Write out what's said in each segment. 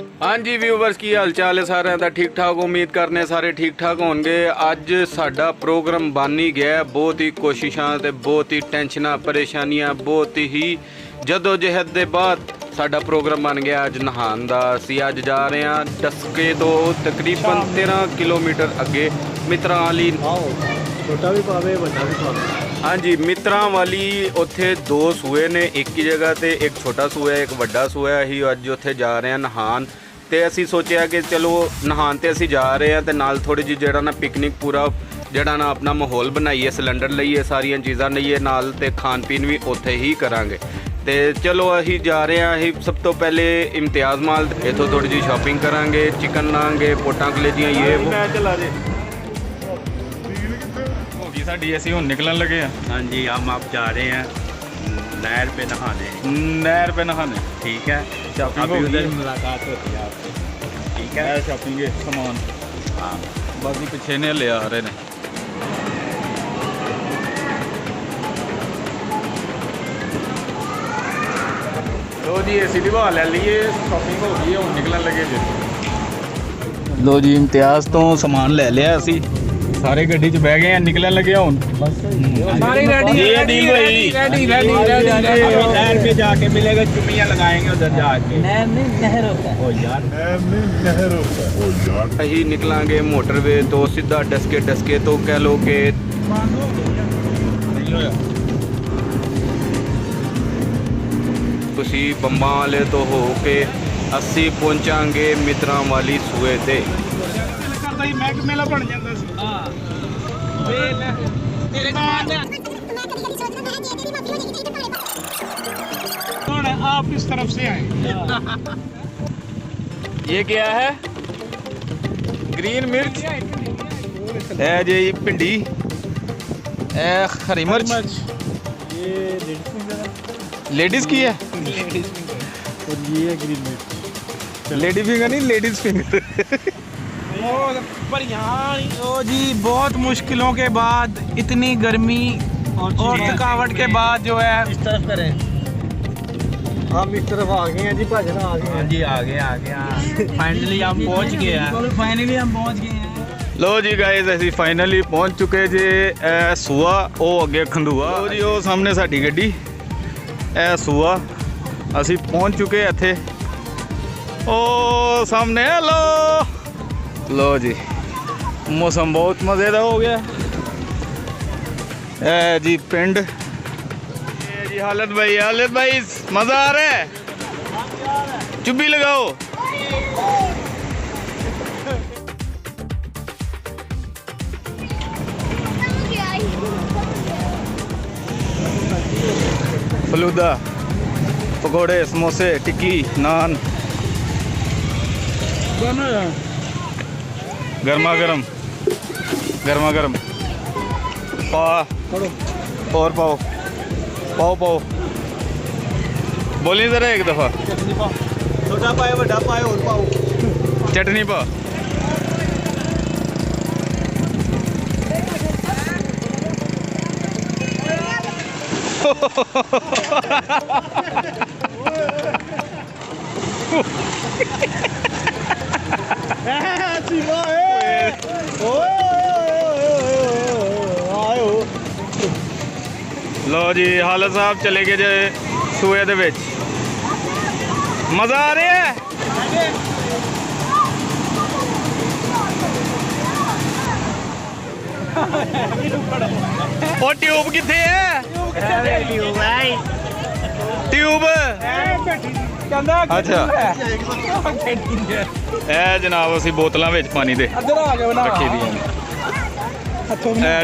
हाँ जी व्यूवर्स की हाल चाल है सारे का ठीक ठाक। उम्मीद करने सारे ठीक ठाक होंगे। अज साडा प्रोग्राम बन ही गया। बहुत ही कोशिशां ते बहुत ही टेंशनां परेशानियां बहुत ही जदोजहद के बाद साडा प्रोग्राम बन गया अज नहान दा। असीं अज जा रहे हैं डस्के तो तकरीबन 13 किलोमीटर अगे मित्रां वाली। छोटा भी पावे बड़ा भी पावे। हाँ जी मित्रां वाली उत्थे दो सूए ने एक ही जगह ते एक छोटा सूआ एक वड्डा सूआ। असीं अज उत्थे जा रहे हैं नहान ते असीं सोचिया कि चलो नहान ते असीं जा रहे हैं ते नाल थोड़ी जी जेड़ा ना पिकनिक पूरा जेड़ा ना अपना माहौल बनाइए सिलेंडर लईए सारियां चीज़ां लईए नाल ते खान पीन भी उत्थे ही करांगे। ते चलो असीं जा रहे हैं। असीं सब तो पहले इम्तियाज़ माल इत्थों थोड़ी जी शॉपिंग करांगे चिकन लांगे पोटां कलेजियां ये चला दे होगी साडी असीं हुण निकलन लगे हैं। हाँ जी हम आप जा रहे हैं नहर पे नहाने। नहर पे नहाने ठीक है शॉपिंग अभी हो उधर गई। मुलाकात होती है आपसे। ठीक है है शॉपिंग के समान हाँ बस ही पिछे ने ले आ रहे ने। लो जी एसी दी हवा ले लीए शॉपिंग हो गई है हुण निकलन लगे जी। लो जी इम्तियाज़ तो समान ले लिया असी सारे गड्डी च बह गए हैं निकलन लगे हुण। सारी रेडी नहर पे जाके मिलेगा चुमियाँ लगाएंगे उधर जाके। नहर होता है ओ यार असीं निकलांगे मोटरवे तो सीधा डस्के तो कह लो कि तुसी बंबां वाले तो हो के असी पहुंचांगे मित्रां वाली सूए ते। मेला बन जाता सी। आप इस तरफ से आए। ये क्या है ग्रीन मिर्च है जी भिंडी हरी मिर्च ये लेडीज की है। और ये है ग्रीन मिर्च। लेडी फिंगर नहीं लेडीज फिंगर। पर यहाँ ओ जी बहुत मुश्किलों के बाद इतनी गर्मी और थकावट के बाद जो है इस तरफ करें हम इस तरफ आ गए हैं जी भजन आ गए हैं जी आ गए फाइनली हम पहुंच गए हैं। लो जी गाइस ਅਸੀਂ ਫਾਈਨਲੀ ਪਹੁੰਚ ਚੁੱਕੇ ਜੇ ਇਹ ਸੂਆ ਉਹ ਅੱਗੇ ਖੰਦੂਆ। ਲੋ ਜੀ ਉਹ ਸਾਹਮਣੇ ਸਾਡੀ ਗੱਡੀ ਇਹ ਸੂਆ ਅਸੀਂ ਪਹੁੰਚ ਚੁੱਕੇ ਇੱਥੇ ਉਹ ਸਾਹਮਣੇ ਲੋ। लो जी मौसम बहुत मज़े का हो गया है जी पिंड जी। हालत भाई मज़ा आ रहा है चुप्पी लगाओ। फलूदा पकोड़े समोसे टिक्की नान गर्मा गर्म और पाओ बोली जरा एक दफ़ा। छोटा पाए बड़ा पाए और पाओ चटनी पा। लो जी हालत साहब चले गए जे सूए दे विच। मज़ा आ रहा है और ट्यूब किथे है ट्यूब अच्छा ए जनाब असी बोतलों में पानी दे रखी दी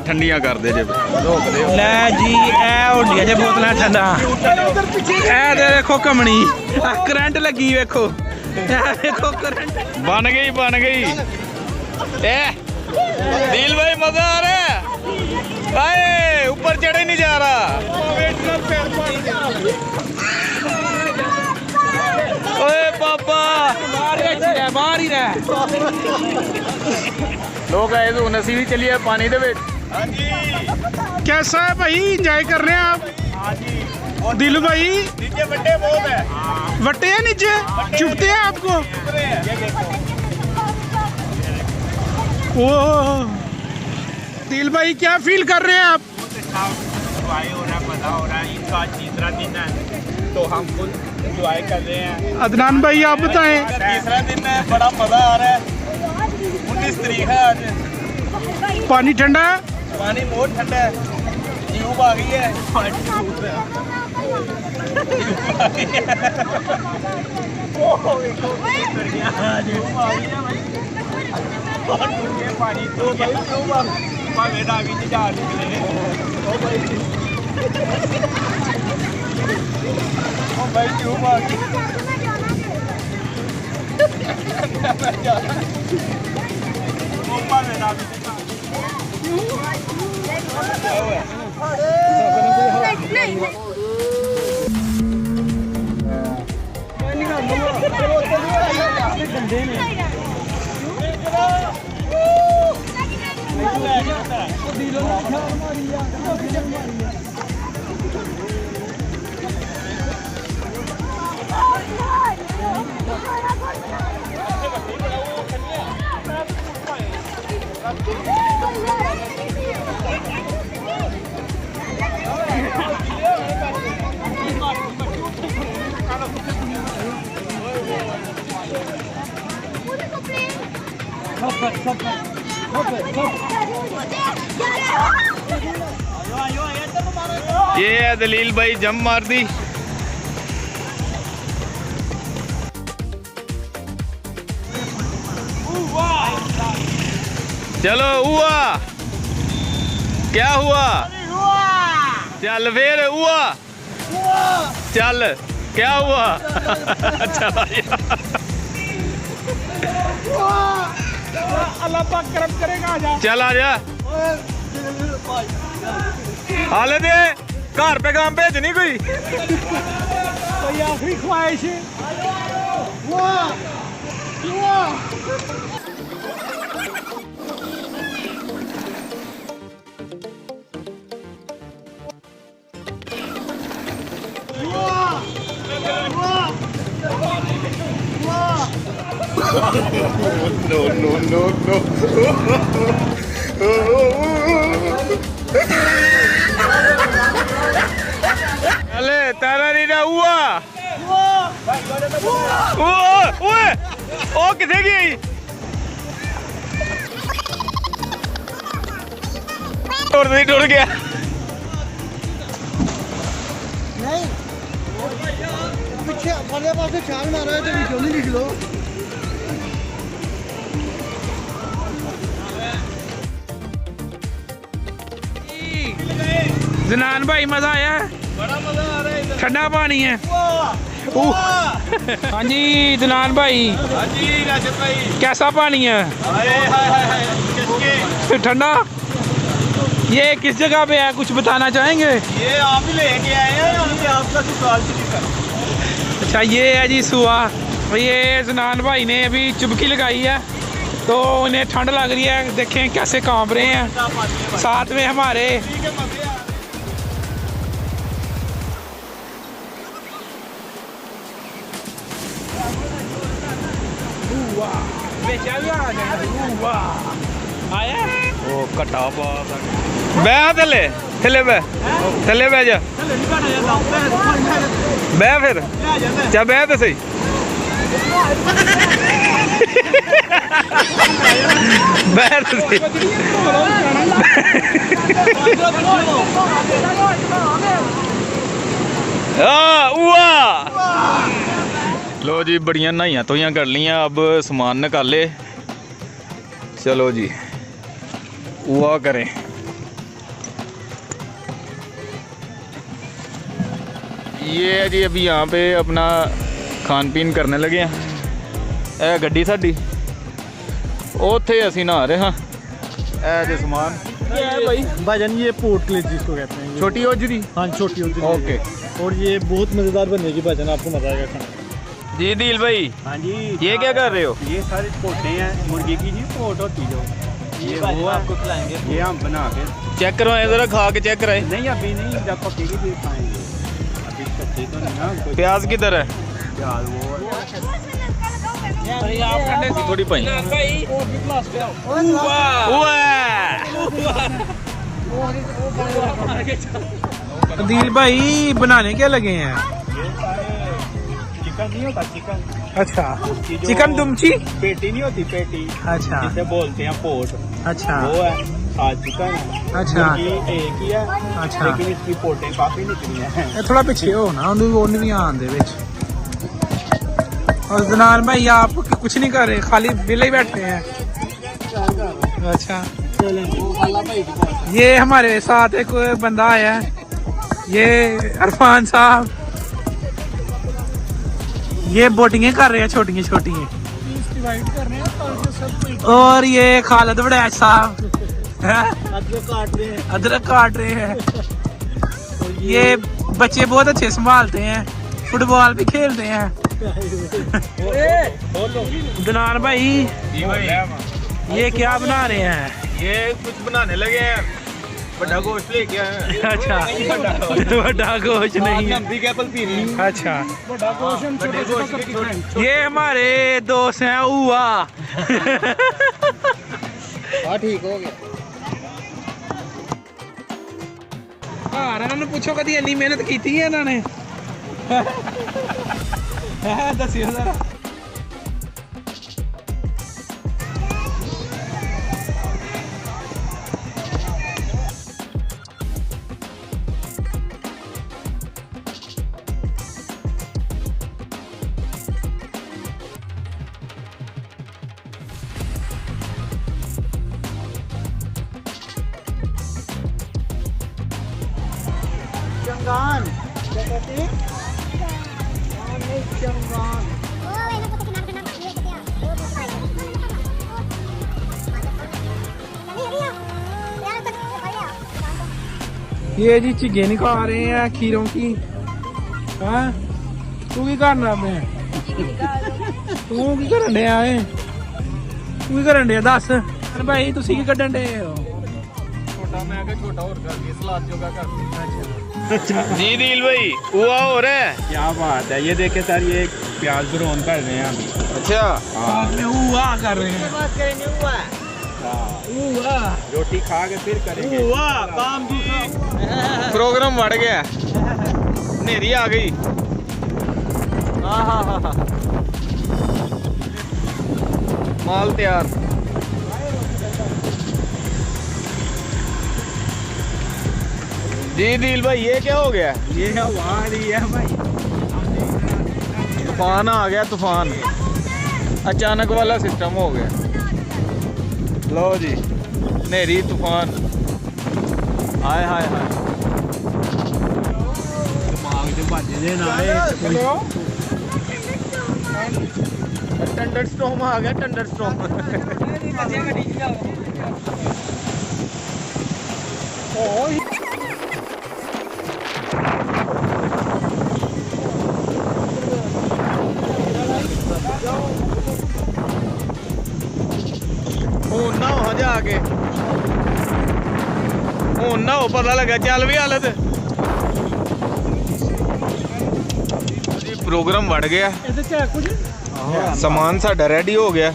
ठंडियां कर दे जे रोक दे ले जी होडिया जे बोतलां ठंडा देखो कमनी करंट लगी वेखो देखो करंट बन गई ए दिल भाई मजा आ रहा है। आए ऊपर चढ़े नहीं जा रहा। ओए पापा बाहर ही रह लोग आए तो नसी भी चलिए पानी दे विच। कैसा है भाई इंजॉय कर रहे हैं आप? दिलू भाई नीचे बड़े बहुत है। वट्टे हैं नीचे, चुभते हैं आपको? ओ दिल भाई क्या फील कर रहे हैं आप? एंजॉय हो रहा है, मजा हो रहा है। इनका आज तीसरा दिन है तो हम फुल एंजॉय कर रहे हैं। अदनान भाई आप बताएं। तीसरा दिन है, बड़ा मजा आ रहा है। 19 तारीख है आज। पानी ठंडा है? पानी बहुत ठंडा है। ट्यूब आ गई है। पानी तो भाई ट्यूब आ गई जा निकले। ओ भाई ट्यूब आ गई। ओ भाई ना ये है दलील भाई जम मार दी। चलो हुआ क्या हुआ? चल फिर हुआ चल क्या हुआ? चला अल्लाह पाक करम करेगा। आजा चल आ जा। हाले दे घर पैगाम भेजनी कोई। कोई आखिरी ख्वाहिश है? अले तारा रीना हुआ ओए ओ किथे गई? टुट गया। नहीं पीछे वाले पासे छाल मारा है तो वीडियो नहीं लिख लो। जनान भाई मजा आया? बड़ा मजा आ रहा है। ठंडा पानी है। हाँ जी जनान भाई। हाँ जी राशिद भाई। कैसा पानी है? हाय ठंडा। ये किस जगह पे है, कुछ बताना चाहेंगे? ये आप ही लेके आए हैं, हमने आपका सवाल पूछा। अच्छा ये है जी सुआ। ये जनान भाई ने अभी चुबकी लगाई है तो उन्हें ठंड लग रही है। देखें कैसे कांप रहे हैं। साथ में हमारे आया ओ कटा बह थले थले बह जा बह फिर चा बह तो सही। बह तो सही। लो जी बड़ियां नहाइयां धोइयां कर लियां, अब सामान निकाले। चलो जी हुआ करें। ये है जी अभी यहाँ पे अपना खान पीन करने लगे हैं। ਇਹ ਗੱਡੀ ਸਾਡੀ ਉੱਥੇ ਅਸੀਂ नहा रहे हाँ। ਇਹ जो सामान भाई भाईजान ये पोर्ट क्लिप जिसको कहते हैं। छोटी ओजरी। हाँ छोटी होती है। ओके। और ये बहुत मज़ेदार बनेगी भाईजान, आपको मज़ा आएगा खाना। जी दिल भाई। हाँ जी ये क्या कर रहे हो? ये सारे पोटे हैं, मुर्गी की जी पोट होती जो ये वो आपको खिलाएंगे, ये हम बना के। चेक करवाएं ज़रा, खा के चेक कराएं। नहीं अभी नहीं, जब पकेगी फिर खाएंगे। अभी अच्छी तो नहीं ना कोई प्याज किधर है? प्याज वो थोड़ी पाई अदील भाई बनाने क्या लगे हैं? चिकन नहीं होता चिकन अच्छा चिकन दुमची। पेटी नहीं होती पेटी अच्छा जिसे बोलते हैं पोट अच्छा वो है आज चिकन है अच्छा मुर्गी एक ही है अच्छा लेकिन इसकी पोटें काफी निकली हैं ਇਹ ਥੋੜਾ ਪਿੱਛੇ ਹੋ ਨਾ ਉਹਨੂੰ ਵੀ ਆਉਣ ਦੇ ਵਿੱਚ। और जनान भाई आप कुछ नहीं कर रहे, खाली विले ही बैठे हैं। अच्छा ये हमारे साथ एक बंदा आया है, ये अरफान साहब, ये बोटिंग कर रहे हैं छोटी छोटी। और ये खालिद वड़ैच साहब अदरक काट रहे हैं। ये बच्चे बहुत अच्छे संभालते हैं, फुटबॉल भी खेलते हैं। दनार भाई ये क्या बना रहे हैं? ये कुछ बनाने लगे हैं, बड़ा गोश्त लेके आए हैं। अच्छा बड़ा गोश्त नहीं है। अच्छा ये हमारे दोस्त हैं उआ। ठीक हो गया। घर इन्होंने पूछो कभी इन्नी मेहनत की है इन्होंने? दसियो जरा। चंगान क्या कहते हैं? चंगान ये जी चिगे निकाल रहे हैं खीरों की। हाँ तू की करना मैं तू की करन डे आए तू की करन डे दस भाई तुसी की कड्डन डे हो? छोटा मैं आगे छोटा और कर दिया सलाद जोगा कर दिया। जी दिल भाई हुआ हो रहा है। क्या बात है, ये देखे सर ये प्याज ब्राउन कर रहे हैं अभी। अच्छा आपने हुआ कर रहे हैं। बात करेंगे हुआ हुआ रोटी खा के फिर करेंगे काम दूसरा प्रोग्राम बढ़ गया, नेरी आ गई। माल तैयार। जी दिल भाई ये क्या हो गया? ये हवा आ रही है भाई। तूफान आ गया, तूफान अचानक वाला सिस्टम हो गया। लो जी नेरी तूफान हाय हाय हाय। दिमाग जो भजदे ना टंडर स्टॉर्म आ गया, टंडर स्टॉर्म। ਹੁਣ ਨਾ ਹੋ ਜਾ ਕੇ, ਹੁਣ ਨਾ ਹੋ ਪਤਾ ਲੱਗਾ ਚੱਲ ਵੀ ਹਾਲਤ ਜੀ। ਪ੍ਰੋਗਰਾਮ ਵੜ ਗਿਆ, ਸਮਾਨ ਸਾਡਾ ਰੈਡੀ ਹੋ ਗਿਆ।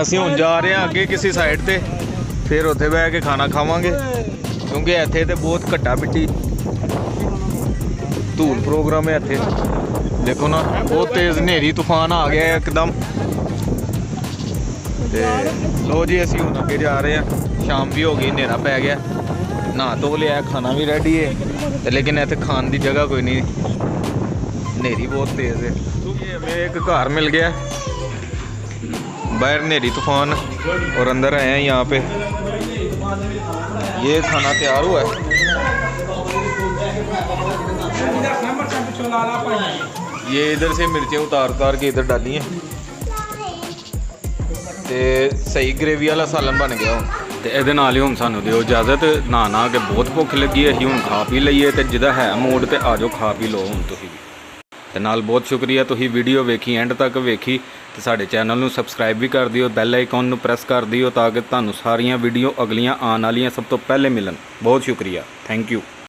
ਅਸੀਂ ਹੁਣ ਜਾ ਰਹੇ ਹਾਂ ਅੱਗੇ ਕਿਸੇ ਸਾਈਡ ਤੇ, ਫਿਰ ਉੱਥੇ ਬਹਿ ਕੇ ਖਾਣਾ ਖਾਵਾਂਗੇ ਕਿਉਂਕਿ ਇੱਥੇ ਤੇ ਬਹੁਤ ਘੱਟਾ ਮਿੱਟੀ ਧੂਲ ਪ੍ਰੋਗਰਾਮ ਹੈ ਇੱਥੇ। ਦੇਖੋ ਨਾ ਬਹੁਤ ਤੇਜ਼ ਹਨੇਰੀ ਤੂਫਾਨ ਆ ਗਿਆ ਇੱਕਦਮ। ਤੇ ਲੋ ਜੀ ਅਸੀਂ ਹੁਣ ਅੱਗੇ ਜਾ ਰਹੇ ਹਾਂ, ਸ਼ਾਮ ਵੀ ਹੋ ਗਈ, ਹਨੇਰਾ ਪੈ ਗਿਆ, ਨਹਾ ਧੋ ਲਿਆ, ਖਾਣਾ ਵੀ ਰੈਡੀ ਹੈ ਤੇ ਲੇਕਿਨ ਇੱਥੇ ਖਾਣ ਦੀ ਜਗ੍ਹਾ ਕੋਈ ਨਹੀਂ, ਹਨੇਰੀ बहुत तेज है। ये हमें एक घर मिल गया, बाहर हनेरी तूफान और अंदर आए हैं यहाँ पे। ये खाना तैयार हुआ है, ये इधर से मिर्चें उतार के इधर डाली हैं ਤੇ ਸਹੀ ਗ੍ਰੇਵੀ ਵਾਲਾ ਸਾਲਨ ਬਣ ਗਿਆ ਹੁਣ। ਤੇ ਇਹਦੇ ਨਾਲ ਹੀ ਹੁਣ ਸਾਨੂੰ ਦਿਓ ਇਜਾਜ਼ਤ, ਨਹਾ ਕੇ ਬਹੁਤ ਭੁੱਖ ਲੱਗੀ ਹੈ, ਅਸੀਂ ਹੁਣ ਖਾ ਪੀ ਲਈਏ ਤੇ ਜਿਹਦਾ ਹੈ ਮੂਡ ਤੇ ਆ ਜਾਓ ਖਾ ਪੀ ਲਓ ਹੁਣ ਤੁਸੀਂ ਵੀ। ਤੇ ਨਾਲ ਬਹੁਤ ਸ਼ੁਕਰੀਆ ਤੁਸੀਂ ਵੀਡੀਓ ਵੇਖੀ, ਐਂਡ ਤੱਕ ਵੇਖੀ ਤੇ ਸਾਡੇ ਚੈਨਲ ਨੂੰ ਸਬਸਕ੍ਰਾਈਬ ਵੀ ਕਰ ਦਿਓ, ਬੈਲ ਆਈਕਨ ਨੂੰ ਪ੍ਰੈਸ ਕਰ ਦਿਓ ਤਾਂ ਕਿ ਤੁਹਾਨੂੰ ਸਾਰੀਆਂ ਵੀਡੀਓ ਅਗਲੀਆਂ ਆਉਣ ਵਾਲੀਆਂ ਸਭ ਤੋਂ ਪਹਿਲੇ ਮਿਲਣ। ਬਹੁਤ ਸ਼ੁਕਰੀਆ, ਥੈਂਕ ਯੂ।